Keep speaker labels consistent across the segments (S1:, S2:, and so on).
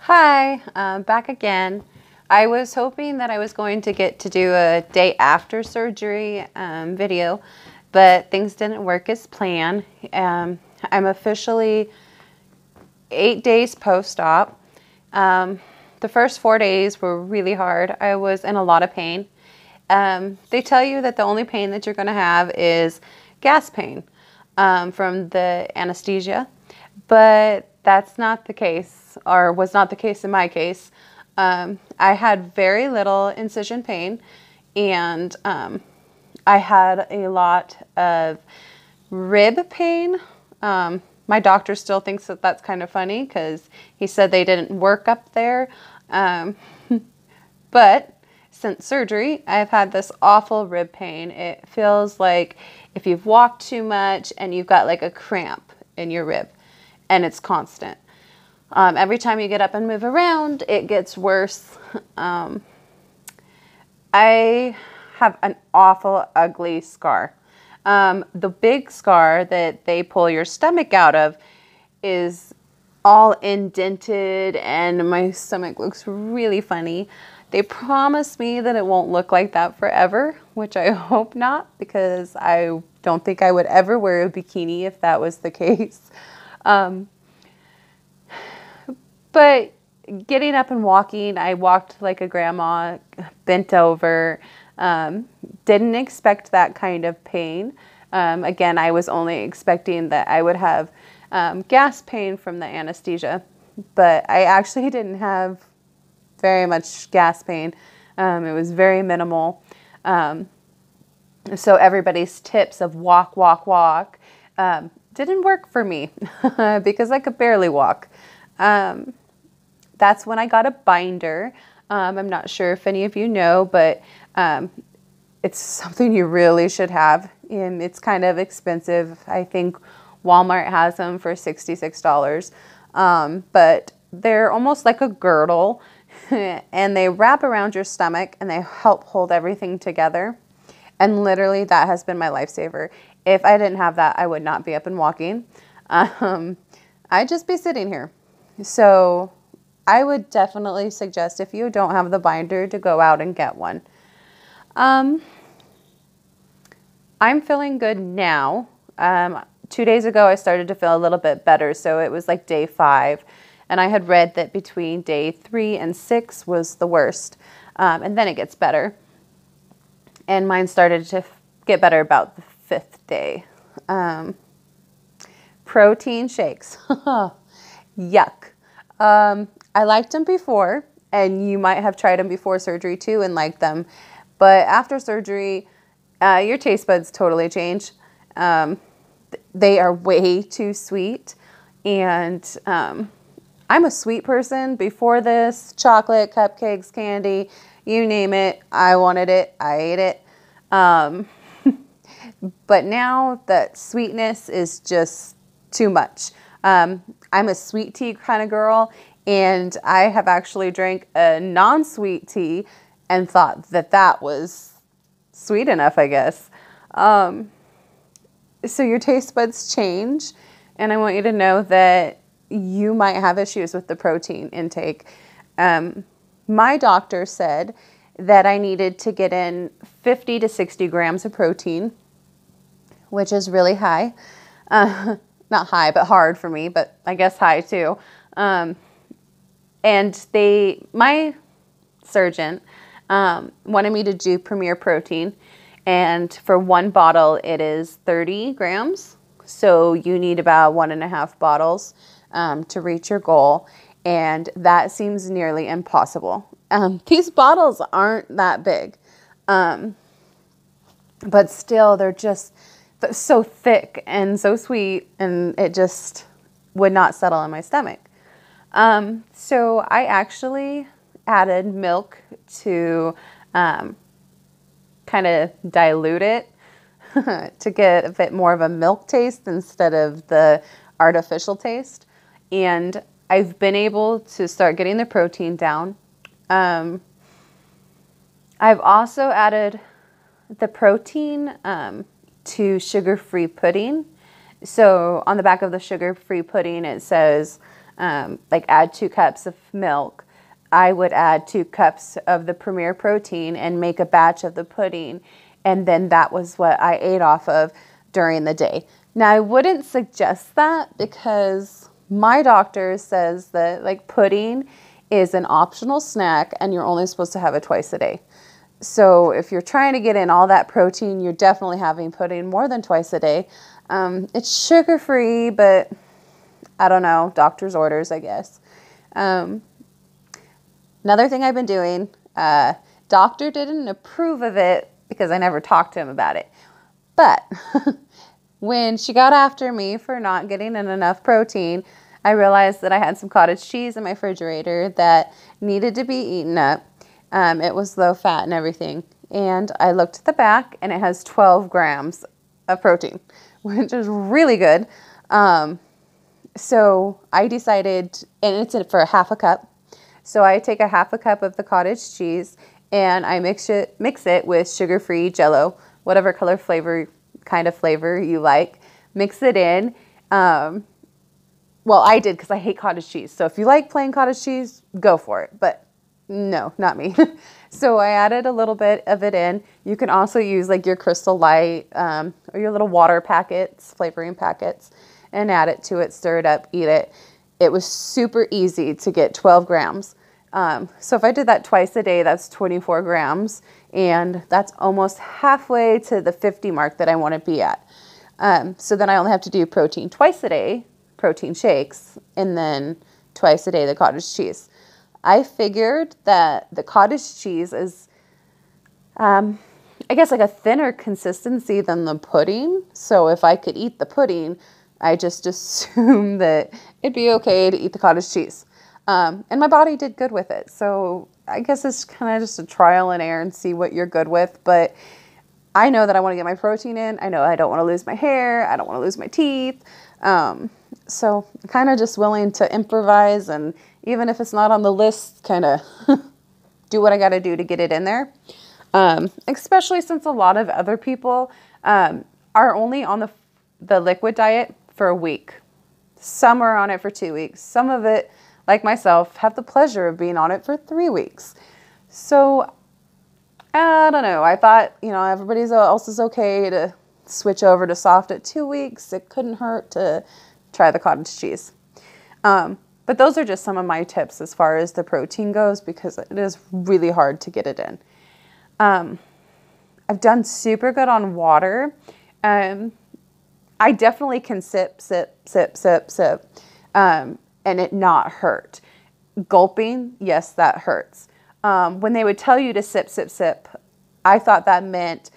S1: Hi, back again. I was hoping that I was going to get to do a day after surgery video, but things didn't work as planned. I'm officially 8 days post-op. The first 4 days were really hard. I was in a lot of pain. They tell you that the only pain that you're going to have is gas pain from the anesthesia, but that's not the case, or was not the case in my case. I had very little incision pain, and I had a lot of rib pain. My doctor still thinks that that's kind of funny because he said they didn't work up there. But since surgery, I've had this awful rib pain. It feels like if you've walked too much and you've got like a cramp in your rib, and it's constant. Every time you get up and move around, it gets worse. I have an awful, ugly scar. The big scar that they pull your stomach out of is all indented, and my stomach looks really funny. They promise me that it won't look like that forever, which I hope not, because I don't think I would ever wear a bikini if that was the case. But getting up and walking, I walked like a grandma, bent over, didn't expect that kind of pain. Again, I was only expecting that I would have gas pain from the anesthesia, but I actually didn't have very much gas pain. It was very minimal. So everybody's tips of walk, walk, walk didn't work for me because I could barely walk. That's when I got a binder. I'm not sure if any of you know, but it's something you really should have. And it's kind of expensive. I think Walmart has them for $66. But they're almost like a girdle, and they wrap around your stomach and they help hold everything together. And literally that has been my lifesaver. If I didn't have that, I would not be up and walking. I'd just be sitting here. So I would definitely suggest, if you don't have the binder, to go out and get one. I'm feeling good now. 2 days ago, I started to feel a little bit better. So it was like day 5. And I had read that between day 3 and 6 was the worst. And then it gets better. And mine started to get better about the 5th day. Protein shakes. Yuck. I liked them before, and you might have tried them before surgery too and liked them. But after surgery, your taste buds totally change. They are way too sweet. And I'm a sweet person. Before this, chocolate, cupcakes, candy, you name it, I wanted it, I ate it. But now that sweetness is just too much. I'm a sweet tea kind of girl, and I have actually drank a non-sweet tea and thought that that was sweet enough, I guess. So your taste buds change, and I want you to know that you might have issues with the protein intake. My doctor said that I needed to get in 50 to 60 grams of protein, which is really high. Not high, but hard for me, but I guess high too. And my surgeon wanted me to do Premier Protein, and for one bottle it is 30 grams. So you need about 1.5 bottles to reach your goal, and that seems nearly impossible. These bottles aren't that big, but still they're just so thick and so sweet, and it just would not settle in my stomach. So I actually added milk to kind of dilute it to get a bit more of a milk taste instead of the artificial taste. And I've been able to start getting the protein down. I've also added the protein to sugar-free pudding. So on the back of the sugar-free pudding, it says like add 2 cups of milk, I would add 2 cups of the Premier Protein and make a batch of the pudding. And then that was what I ate off of during the day. Now, I wouldn't suggest that because my doctor says that like pudding is an optional snack and you're only supposed to have it twice a day. So if you're trying to get in all that protein, you're definitely having pudding more than twice a day. It's sugar-free, but I don't know, doctor's orders, I guess. Another thing I've been doing, doctor didn't approve of it because I never talked to him about it. But when she got after me for not getting in enough protein, I realized that I had some cottage cheese in my refrigerator that needed to be eaten up. It was low fat and everything. And I looked at the back and it has 12 grams of protein, which is really good. So I decided, and it's for a half a cup. So I take a half a cup of the cottage cheese and I mix it with sugar-free Jell-O, whatever kind of flavor you like. Mix it in. Well, I did because I hate cottage cheese. So if you like plain cottage cheese, go for it. But no, not me. So I added a little bit of it in. You can also use like your Crystal Light or your little water packets, flavoring packets, and add it to it, stir it up, eat it. It was super easy to get 12 grams. So if I did that twice a day, that's 24 grams. And that's almost halfway to the 50 mark that I want to be at. So then I only have to do protein twice a day, protein shakes, and then twice a day the cottage cheese. I figured that the cottage cheese is, I guess, like a thinner consistency than the pudding. So if I could eat the pudding, I just assumed that it'd be okay to eat the cottage cheese. And my body did good with it. So I guess it's kind of just a trial and error and see what you're good with. But I know that I want to get my protein in. I know I don't want to lose my hair. I don't want to lose my teeth. So I'm kind of just willing to improvise, and even if it's not on the list, kind of do what I got to do to get it in there. Especially since a lot of other people are only on the liquid diet for a week. Some are on it for 2 weeks. Some of it, like myself, have the pleasure of being on it for 3 weeks. So I don't know. I thought, everybody else is okay to switch over to soft at 2 weeks. It couldn't hurt to try the cottage cheese. But those are just some of my tips as far as the protein goes, because it is really hard to get it in. I've done super good on water. I definitely can sip, and it not hurt. Gulping, yes, that hurts. When they would tell you to sip, I thought that meant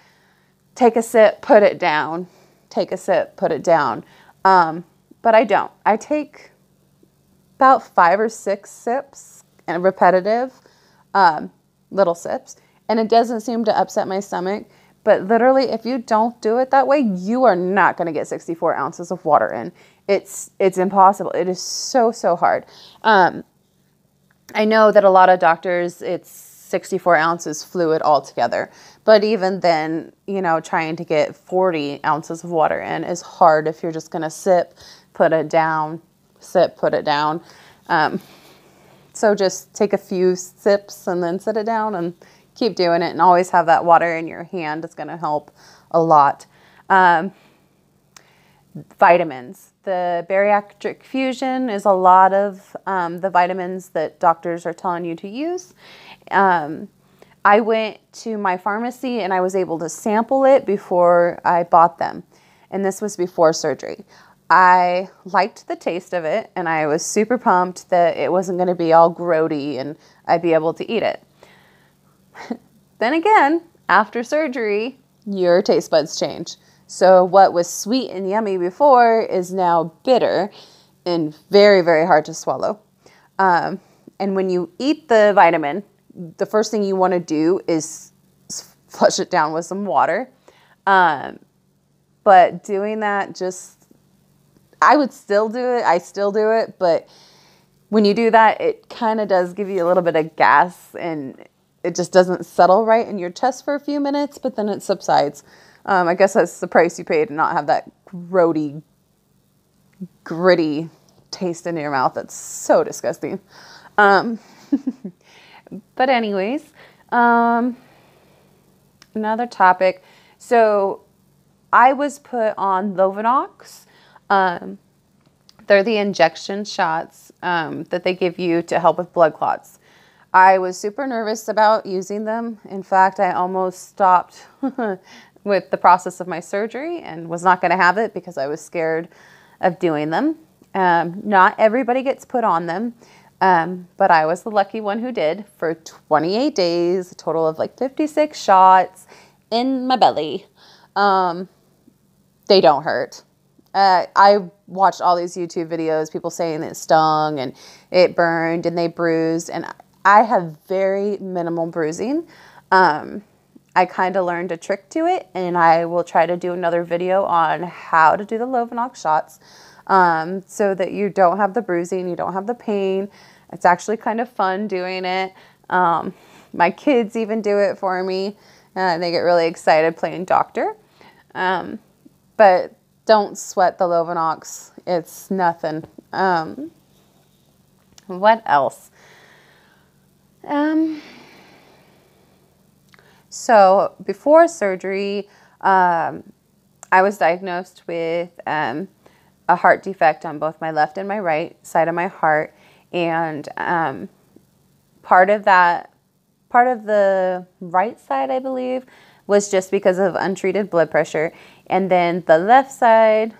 S1: take a sip, put it down. Take a sip, put it down. But I don't. I take about 5 or 6 sips, and repetitive little sips, and it doesn't seem to upset my stomach. But literally, if you don't do it that way, you are not going to get 64 ounces of water in. It's impossible. It is so, so hard. I know that a lot of doctors, it's 64 ounces fluid altogether. But even then, trying to get 40 ounces of water in is hard if you're just going to sip, put it down, sip, put it down. So just take a few sips and then sit it down and keep doing it, and always have that water in your hand. It's going to help a lot. Vitamins. The Bariatric Fusion is a lot of the vitamins that doctors are telling you to use. I went to my pharmacy and I was able to sample it before I bought them. And this was before surgery. I liked the taste of it, and I was super pumped that it wasn't going to be all grody and I'd be able to eat it. Then again, after surgery, your taste buds change. So what was sweet and yummy before is now bitter and very, very hard to swallow. And when you eat the vitamin, the first thing you want to do is flush it down with some water. But doing that I would still do it. I still do it. But when you do that, it kind of does give you a little bit of gas, and it just doesn't settle right in your chest for a few minutes, but then it subsides. I guess that's the price you pay to not have that grody, gritty taste in your mouth. That's so disgusting. But anyways, another topic. So I was put on Lovenox. They're the injection shots that they give you to help with blood clots. I was super nervous about using them. In fact, I almost stopped with the process of my surgery and was not going to have it because I was scared of doing them. Not everybody gets put on them, but I was the lucky one who did for 28 days, a total of like 56 shots in my belly. They don't hurt. I watched all these YouTube videos, people saying it stung and it burned and they bruised, and I have very minimal bruising. I kind of learned a trick to it, and I will try to do another video on how to do the Lovenox shots so that you don't have the bruising, you don't have the pain. It's actually kind of fun doing it. My kids even do it for me. They get really excited playing doctor. But don't sweat the Lovenox. It's nothing. What else? So before surgery, I was diagnosed with a heart defect on both my left and my right side of my heart. And part of the right side, I believe, was just because of untreated blood pressure. And then the left side,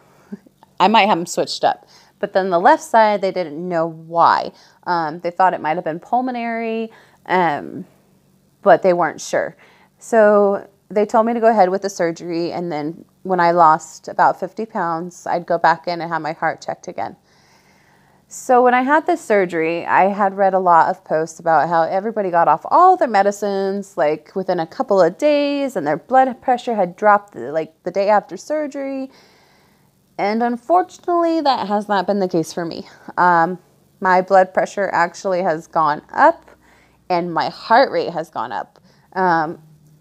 S1: I might have them switched up. But then the left side, they didn't know why. They thought it might have been pulmonary, but they weren't sure. So they told me to go ahead with the surgery. And then when I lost about 50 pounds, I'd go back in and have my heart checked again. So when I had this surgery, I had read a lot of posts about how everybody got off all their medicines like within a couple of days, and their blood pressure had dropped like the day after surgery. And unfortunately, that has not been the case for me. My blood pressure actually has gone up and my heart rate has gone up.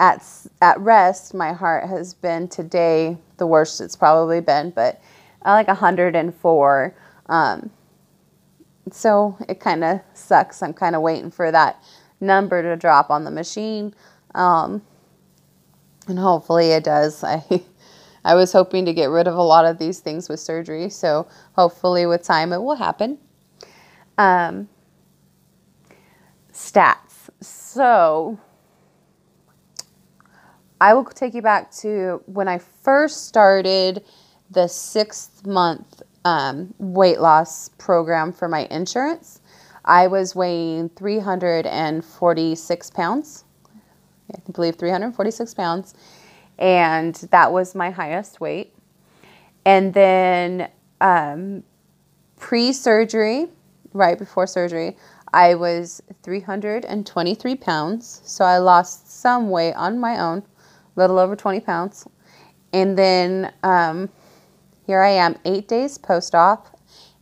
S1: At rest, my heart has been today the worst it's probably been, but like 104. So it kind of sucks. I'm kind of waiting for that number to drop on the machine. And hopefully it does. I was hoping to get rid of a lot of these things with surgery. So hopefully with time it will happen. Stats. So I will take you back to when I first started the 6-month weight loss program for my insurance. I was weighing 346 pounds. I believe 346 pounds. And that was my highest weight. And then pre-surgery, right before surgery, I was 323 pounds. So I lost some weight on my own, a little over 20 pounds. And then here I am 8 days post-op,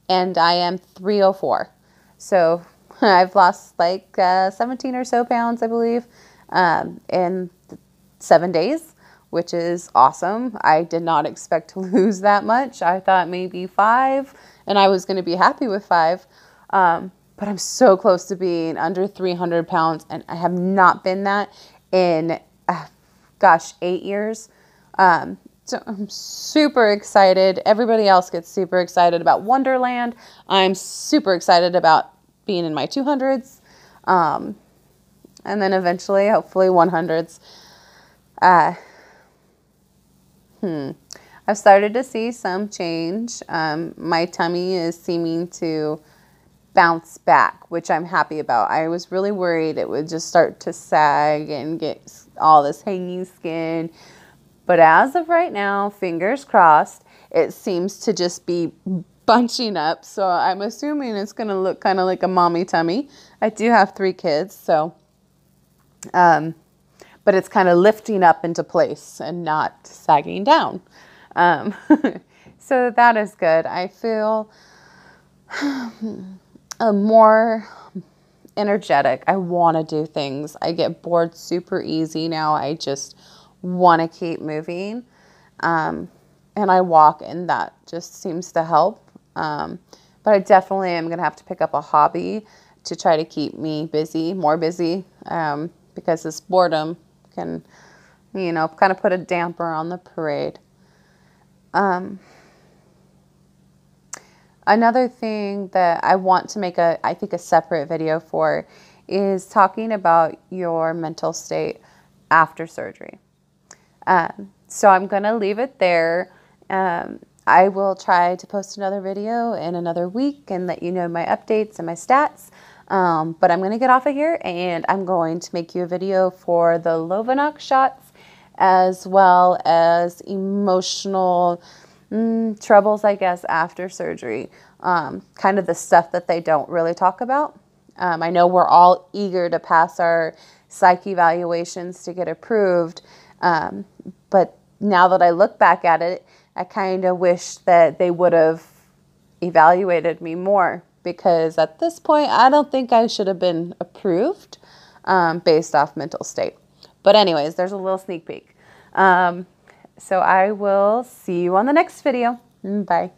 S1: and I am 304. So I've lost like 17 or so pounds, I believe, in 7 days, which is awesome. I did not expect to lose that much. I thought maybe 5, and I was going to be happy with 5. But I'm so close to being under 300 pounds, and I have not been that in, 8 years. So I'm super excited. Everybody else gets super excited about Wonderland. I'm super excited about being in my 200s. And then eventually, hopefully 100s. I've started to see some change. My tummy is seeming to bounce back, which I'm happy about. I was really worried it would just start to sag and get all this hanging skin. But as of right now, fingers crossed, it seems to just be bunching up. So I'm assuming it's going to look kind of like a mommy tummy. I do have 3 kids, so, but it's kind of lifting up into place and not sagging down. So that is good. I feel more energetic. I want to do things. I get bored super easy now. I just want to keep moving. And I walk, and that just seems to help. But but I definitely am going to have to pick up a hobby to try to keep me busy, more busy, because this boredom can, you know, kind of put a damper on the parade. Another thing that I want to make I think a separate video for is talking about your mental state after surgery. So I'm going to leave it there. I will try to post another video in another week and let you know my updates and my stats. But I'm going to get off of here, and I'm going to make you a video for the Lovenox shots, as well as emotional troubles, I guess, after surgery. Kind of the stuff that they don't really talk about. I know we're all eager to pass our psych evaluations to get approved, but now that I look back at it, I kind of wish that they would have evaluated me more, because at this point, I don't think I should have been approved based off mental state. But anyways, there's a little sneak peek. So I will see you on the next video. Bye.